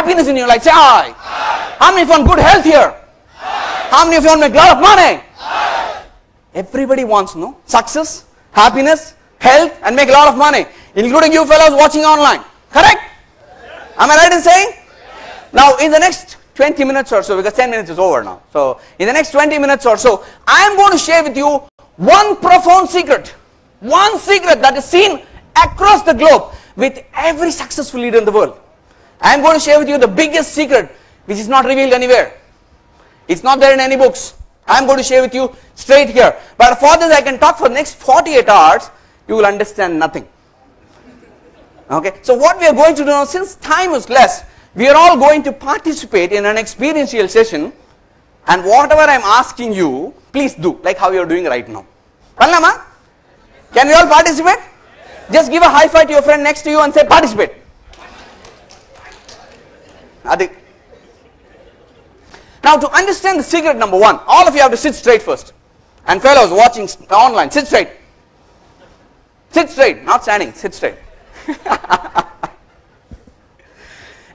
happiness in your life? Say I. How many of you want good health here? How many of you want to make a lot of money? Everybody wants, no? Success, happiness, health, and make a lot of money, including you fellows watching online. Correct? Am I right in saying? Now, in the next 20 minutes or so, because 10 minutes is over now. So, in the next 20 minutes or so, I am going to share with you one profound secret. One secret that is seen across the globe with every successful leader in the world. I am going to share with you the biggest secret which is not revealed anywhere. It's not there in any books. I am going to share with you straight here. But for this I can talk for the next 48 hours. You will understand nothing. Okay. So what we are going to do now, since time is less, we are all going to participate in an experiential session. And whatever I am asking you, please do, like how you are doing right now. Pallama? Can we all participate? Just give a high five to your friend next to you and say participate. Adi. Now to understand the secret number one, all of you have to sit straight first. And fellows watching online, sit straight. Sit straight, not standing, sit straight.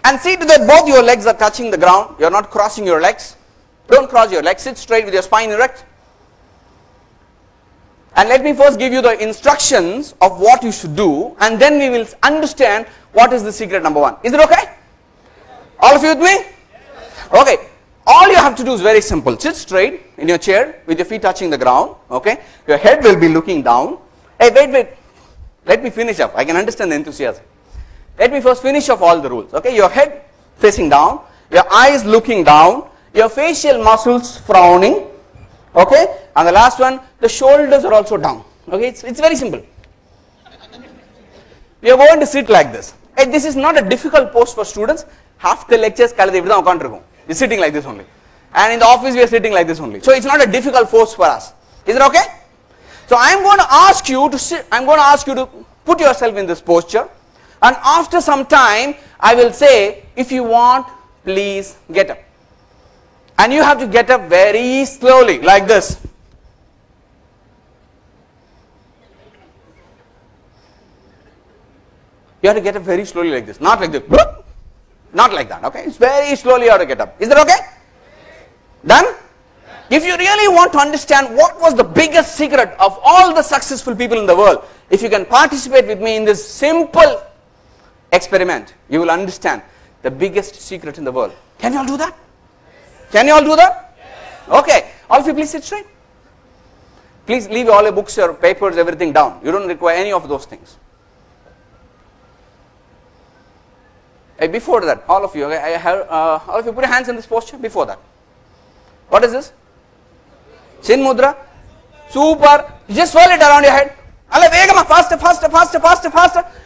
And see to that both your legs are touching the ground. You are not crossing your legs. Don't cross your legs, sit straight with your spine erect. And let me first give you the instructions of what you should do, and then we will understand what is the secret number one. Is it okay? All of you with me? Okay. All you have to do is very simple. Sit straight in your chair with your feet touching the ground. Okay. Your head will be looking down. Hey, wait. Let me finish up. I can understand the enthusiasm. Let me first finish off all the rules. Okay. Your head facing down. Your eyes looking down. Your facial muscles frowning. Okay. And the last one, the shoulders are also down. Okay. It's very simple. We are going to sit like this. Hey, this is not a difficult pose for students. Half the lectures, we're sitting like this only. And in the office, we are sitting like this only. So it's not a difficult pose for us. Is it okay? So I'm going to ask you to sit, I'm going to ask you to put yourself in this posture. And after some time, I will say, if you want, please get up. And you have to get up very slowly, like this. You have to get up very slowly like this, not like this. Not like that, okay? It's very slowly you have to get up. Is that okay? Done? If you really want to understand what was the biggest secret of all the successful people in the world, if you can participate with me in this simple experiment, you will understand the biggest secret in the world. Can you all do that? Can you all do that? Okay. All of you please sit straight. Please leave all your books, your papers, everything down. You don't require any of those things. Before that, all of you, okay, all of you put your hands in this posture before that. What is this? Chin mudra. Super. Just swirl it around your head. Faster.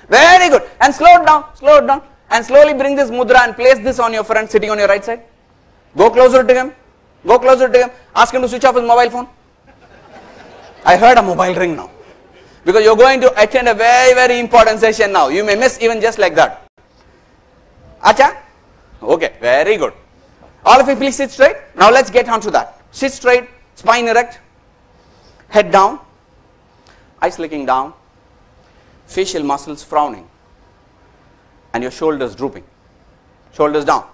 Very good. And slow it down. And slowly bring this mudra and place this on your friend sitting on your right side. Go closer to him. Ask him to switch off his mobile phone. I heard a mobile ring now. Because you're going to attend a very, very important session now. You may miss even just like that. Acha? Okay, very good. All of you please sit straight. Now let's get on to that. Sit straight, spine erect, head down, eyes looking down, facial muscles frowning, and your shoulders drooping. Shoulders down.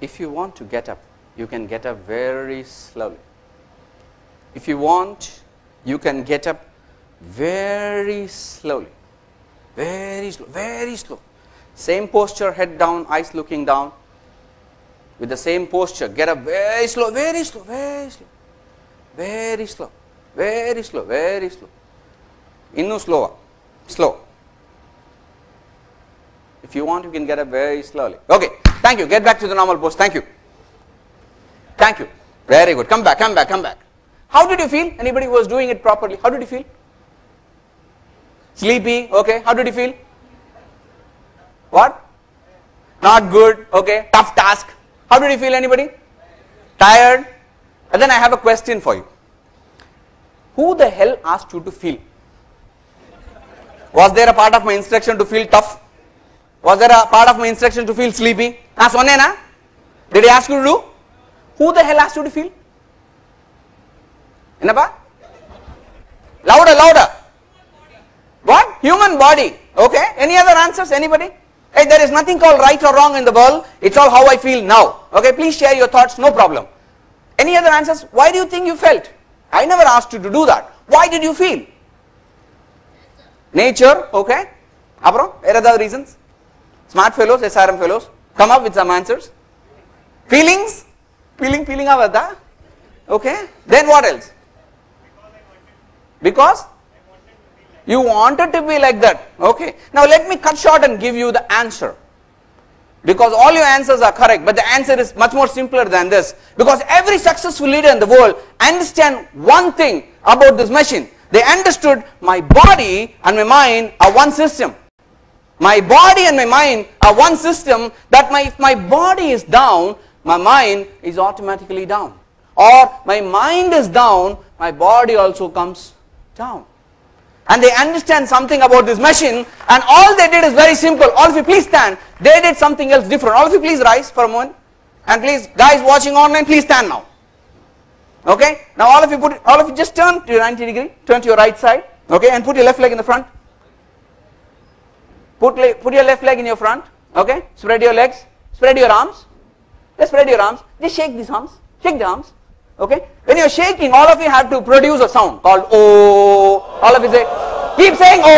If you want to get up, you can get up very slowly. If you want, you can get up very slowly. Very slow. Same posture, head down, eyes looking down. With the same posture, get up very slow. Very slow. Very slow, very slow. Innu slower, slow. If you want, you can get up very slowly. Okay, thank you. Get back to the normal pose. Thank you. Thank you. Very good. Come back, come back, come back. How did you feel? Anybody who was doing it properly, how did you feel? Sleepy, okay. How did you feel? What? Not good, okay. Tough task. How did you feel, anybody? Tired? And then I have a question for you. Who the hell asked you to feel? Was there a part of my instruction to feel tough? Was there a part of my instruction to feel sleepy? Did he ask you to do? Who the hell asked you to feel? Enapa? Louder, louder. What? Human body. Okay. Any other answers? Anybody? Hey, there is nothing called right or wrong in the world. It's all how I feel now. Okay. Please share your thoughts. No problem. Any other answers? Why do you think you felt? I never asked you to do that. Why did you feel? Nature. Okay. Apro? Where are the reasons? Smart fellows, SRM fellows. Come up with some answers. Feelings? Feeling avada. Okay. Then what else? Because you wanted to be like that. Okay. Now let me cut short and give you the answer. Because all your answers are correct, but the answer is much more simpler than this. Because every successful leader in the world understand one thing about this machine. They understood my body and my mind are one system. My body and my mind are one system, that if my body is down, my mind is automatically down. Or my mind is down, my body also comes down. And they understand something about this machine, and all they did is very simple. All of you please stand. They did something else different. All of you please rise for a moment. And please, guys watching online, please stand now. Okay? Now all of you just turn to your 90 degree, turn to your right side, okay, and put your left leg in the front. Put your left leg in your front, okay? Spread your legs, spread your arms. Just spread your arms. Just shake these arms. Shake the arms. Okay? When you are shaking, all of you have to produce a sound called oh. All of you say, keep saying oh.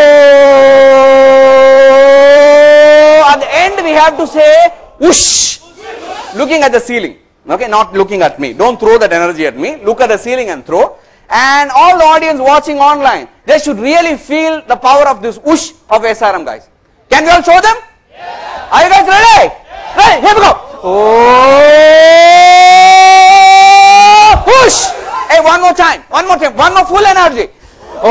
At the end we have to say whoosh. Looking at the ceiling. Okay? Not looking at me. Don't throw that energy at me. Look at the ceiling and throw. And all the audience watching online, they should really feel the power of this whoosh of SRM, guys. Can we all show them? Yeah. Are you guys ready? Yeah. Ready? Here we go. Oh, whoosh! Hey, one more time, one more full energy. Oh,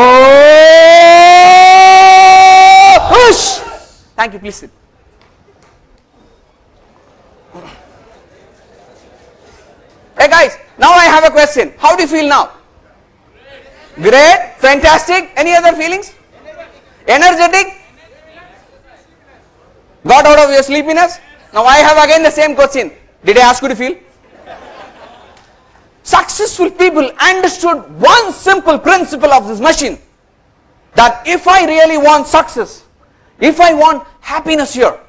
whoosh! Thank you. Please sit. Hey guys, now I have a question. How do you feel now? Great, fantastic. Any other feelings? Energetic? Got out of your sleepiness? Now I have again the same question. Did I ask you to feel? Successful people understood one simple principle of this machine. That if I really want success, if I want happiness here,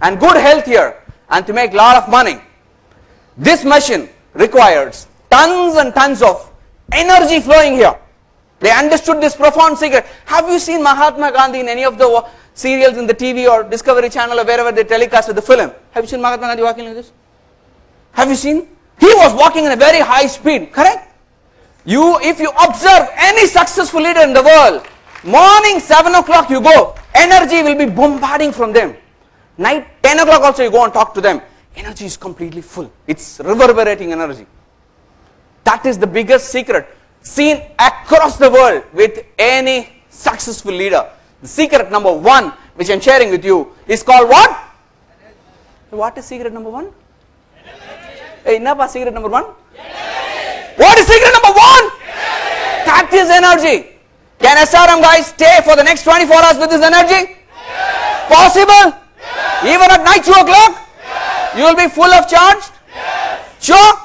and good health here, and to make a lot of money, this machine requires tons and tons of energy flowing here. They understood this profound secret. Have you seen Mahatma Gandhi in any of the serials in the TV or Discovery Channel or wherever they telecast the film? Have you seen Mahatma Gandhi walking like this? Have you seen? He was walking in a very high speed, correct? If you observe any successful leader in the world, morning 7 o'clock you go, energy will be bombarding from them. Night 10 o'clock also you go and talk to them. Energy is completely full. It's reverberating energy. That is the biggest secret seen across the world with any successful leader. The secret number 1, which I am sharing with you, is called what? What is secret number 1? Hey, what is secret number 1? What is secret number 1? That is energy. Can SRM guys stay for the next 24 hours with this energy? Possible? Even at night 2 o'clock? You will be full of charge? Sure?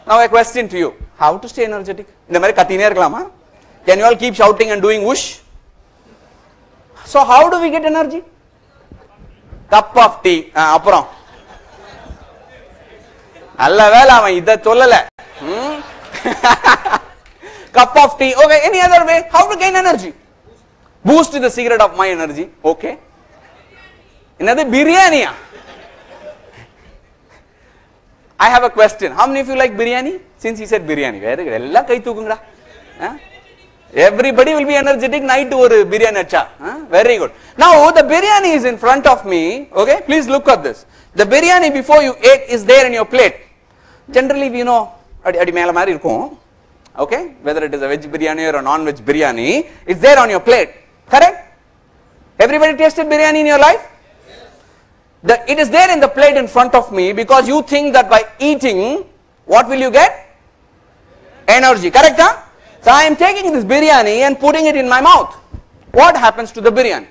Now a question to you. How to stay energetic? Can you all keep shouting and doing whoosh? So how do we get energy? Cup of tea. Appuram. Alla vela avan idha sollala. Cup of tea. Okay, any other way? How to gain energy? Boost is the secret of my energy. Okay. Another biryani. I have a question. How many of you like biryani? Since he said biryani. Very good. Ella kai thukungra. Everybody will be energetic night or biryani acha. Very good. Now the biryani is in front of me. Okay, please look at this. The biryani before you ate is there in your plate. Generally we know adi mela mari irukum. Okay, whether it is a veg biryani or a non-veg biryani, it's there on your plate. Correct? Everybody tasted biryani in your life? It is there in the plate in front of me because you think that by eating, what will you get? Energy. Correct? Huh? So I am taking this biryani and putting it in my mouth. What happens to the biryani?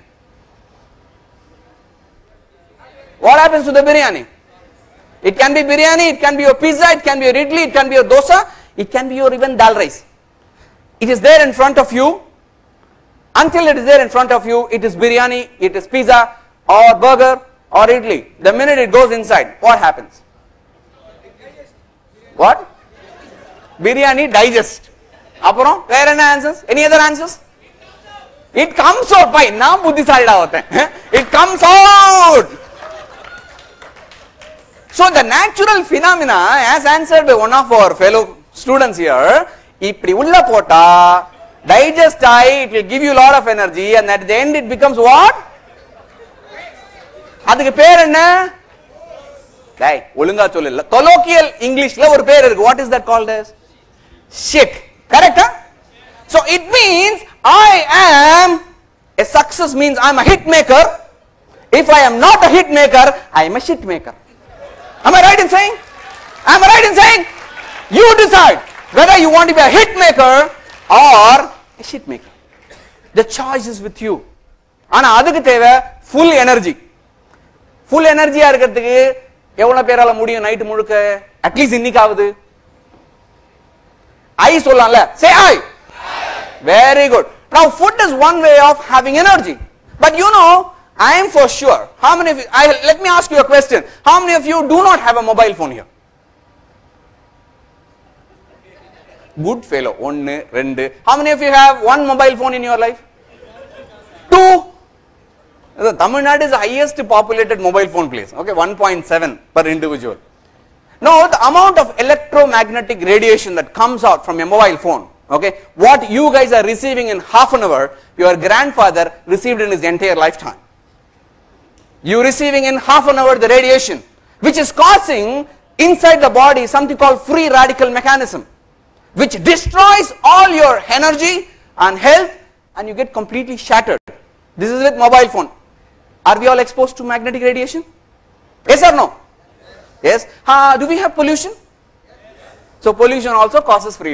What happens to the biryani? It can be biryani, it can be your pizza, it can be your idli, it can be your dosa, it can be your even dal rice. It is there in front of you. Until it is there in front of you, it is biryani, it is pizza or burger or idli. The minute it goes inside, what happens? What? Biryani digest. Appuram, where are the answers? Any other answers? It comes out. Why? Naam buddhisalida hote hain. It comes out. So the natural phenomena, as answered by one of our fellow students here, ipdi ulla pota, digest it will give you a lot of energy, and at the end it becomes what? Adukku per enna? Dai, olunga sollilla. Colloquial English la oru per irukku. What is that called as? Shit. Correct? Huh? So it means I am a success means I am a hit maker. If I am not a hit maker, I am a shit maker. Am I right in saying? Am I right in saying? You decide whether you want to be a hit maker or a shit maker. The choice is with you. Ana adukku theva full energy. Full energy ah irukradhukku evlo perala mudiyum night muzhukka at least innikavudhu I sollala. Say I. Very good. Now food is one way of having energy. But you know, I am for sure. How many of you, let me ask you a question. How many of you do not have a mobile phone here? Good fellow. One, rendu. How many of you have one mobile phone in your life? Two. Tamil Nadu is the highest populated mobile phone place. Okay, 1.7 per individual. Now the amount of electromagnetic radiation that comes out from a mobile phone, okay, what you guys are receiving in half an hour, your grandfather received in his entire lifetime. You receiving in half an hour the radiation, which is causing inside the body something called free radical mechanism, which destroys all your energy and health, and you get completely shattered. This is with mobile phone. Are we all exposed to magnetic radiation? Yes or no? Yes. Do we have pollution? So pollution also causes free